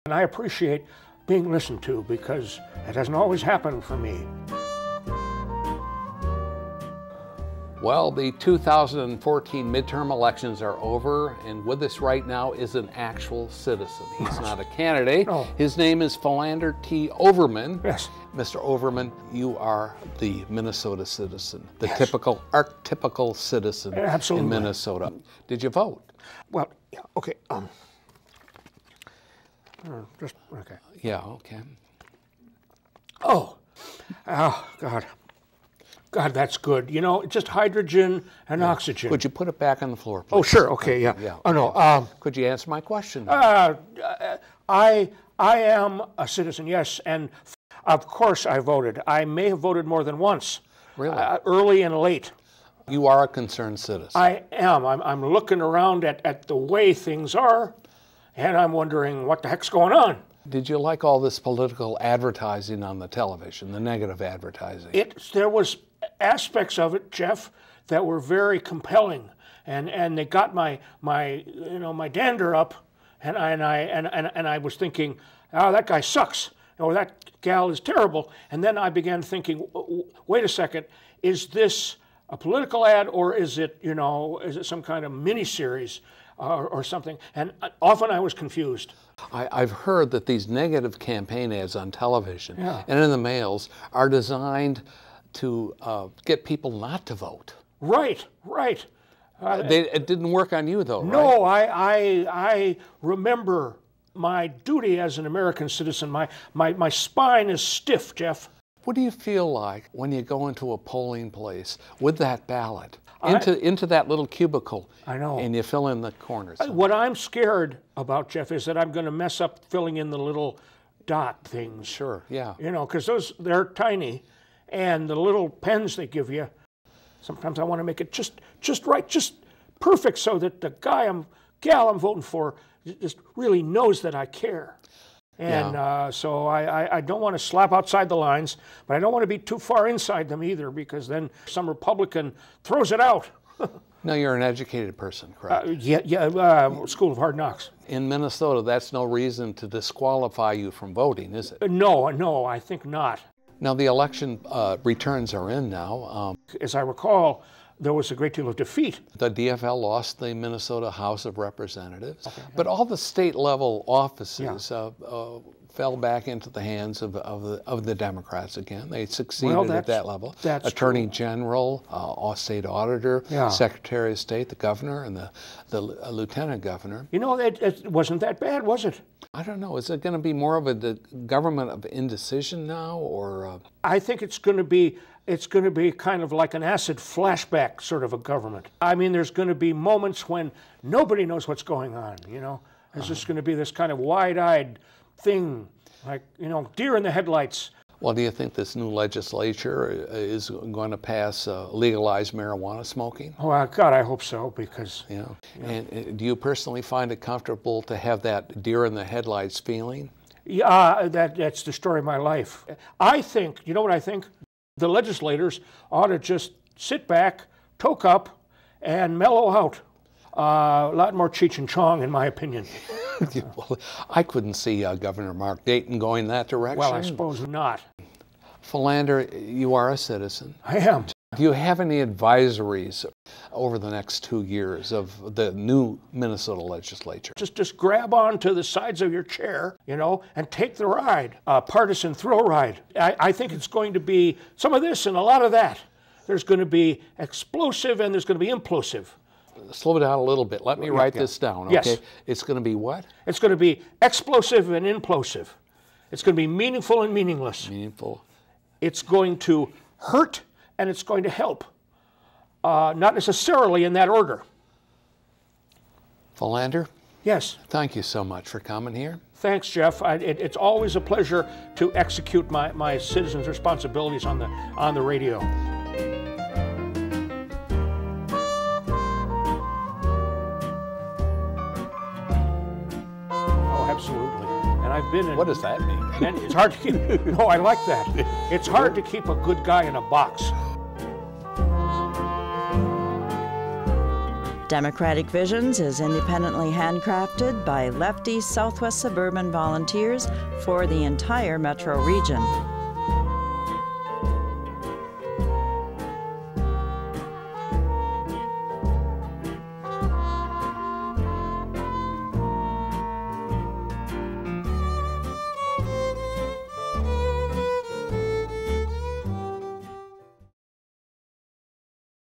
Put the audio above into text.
And I appreciate being listened to because it hasn't always happened for me. Well, the 2014 midterm elections are over, and with us right now is an actual citizen. He's not a candidate. No. His name is Philander T. Overman. Yes. Mr. Overman, you are the Minnesota citizen, the Yes. typical, archetypical citizen Absolutely. in Minnesota. Did you vote? Well, yeah, okay. Just, okay. Yeah, okay. Oh, God. God, that's good. You know, just hydrogen and oxygen. Could you put it back on the floor, please? Oh, sure. Okay, yeah. Yeah. Oh, no. Could you answer my question? I am a citizen, yes, and of course I voted. I may have voted more than once. Really? Early and late. You are a concerned citizen. I am. I'm looking around at the way things are, and I'm wondering what the heck's going on. Did you like all this political advertising on the television, the negative advertising? There was aspects of it, Jeff, that were very compelling, and they got my dander up, and I was thinking, oh, that guy sucks, or that gal is terrible, and then I began thinking, wait a second, is this a political ad, or is it some kind of miniseries or something? And often I was confused. I've heard that these negative campaign ads on television and in the mails are designed to get people not to vote. Right, right. It didn't work on you, though, right? No, I remember my duty as an American citizen. My spine is stiff, Jeff. What do you feel like when you go into a polling place with that ballot, into that little cubicle? I know. And you fill in the corners? What I'm scared about, Jeff, is that I'm going to mess up filling in the little dot things. Sure, yeah. You know, because they're tiny, and the little pens they give you, sometimes I want to make it just right, just perfect, so that the gal I'm voting for just really knows that I care. And so I don't want to slap outside the lines, but I don't want to be too far inside them either, because then some Republican throws it out. No, you're an educated person, correct? School of Hard Knocks. In Minnesota, that's no reason to disqualify you from voting, is it? No, I think not. Now, the election returns are in now. As I recall, there was a great deal of defeat. The DFL lost the Minnesota House of Representatives, but all the state-level offices fell back into the hands of the Democrats again. They succeeded at that level. Attorney General, state auditor, Secretary of State, the governor, and the lieutenant governor. You know, it wasn't that bad, was it? I don't know. Is it going to be more of a government of indecision now, or? I think it's going to be kind of like an acid flashback sort of a government. I mean, there's going to be moments when nobody knows what's going on, you know. There's just going to be this kind of wide-eyed thing, like, deer in the headlights. Well, do you think this new legislature is going to pass legalized marijuana smoking? Oh, God, I hope so, because... And do you personally find it comfortable to have that deer in the headlights feeling? Yeah, that's the story of my life. I think, you know what I think? The legislators ought to just sit back, toke up, and mellow out. A lot more Cheech and Chong, in my opinion. Well, I couldn't see Governor Mark Dayton going that direction. Well, I suppose not. Philander, you are a citizen. I am. Do you have any advisories over the next 2 years of the new Minnesota legislature? Just grab on to the sides of your chair, and take the ride, a partisan thrill ride. I think it's going to be some of this and a lot of that. There's going to be explosive and there's going to be implosive. Slow down a little bit. Let me write this down, okay? Yes. It's going to be what? It's going to be explosive and implosive. It's going to be meaningful and meaningless. Meaningful. It's going to hurt and it's going to help. Not necessarily in that order. Philander? Yes. Thank you so much for coming here. Thanks, Jeff. It's always a pleasure to execute my citizens' responsibilities on the radio. Absolutely. And I've been in... What does that mean? And it's hard to keep... No, I like that. It's hard to keep a good guy in a box. Democratic Visions is independently handcrafted by lefty Southwest suburban volunteers for the entire metro region.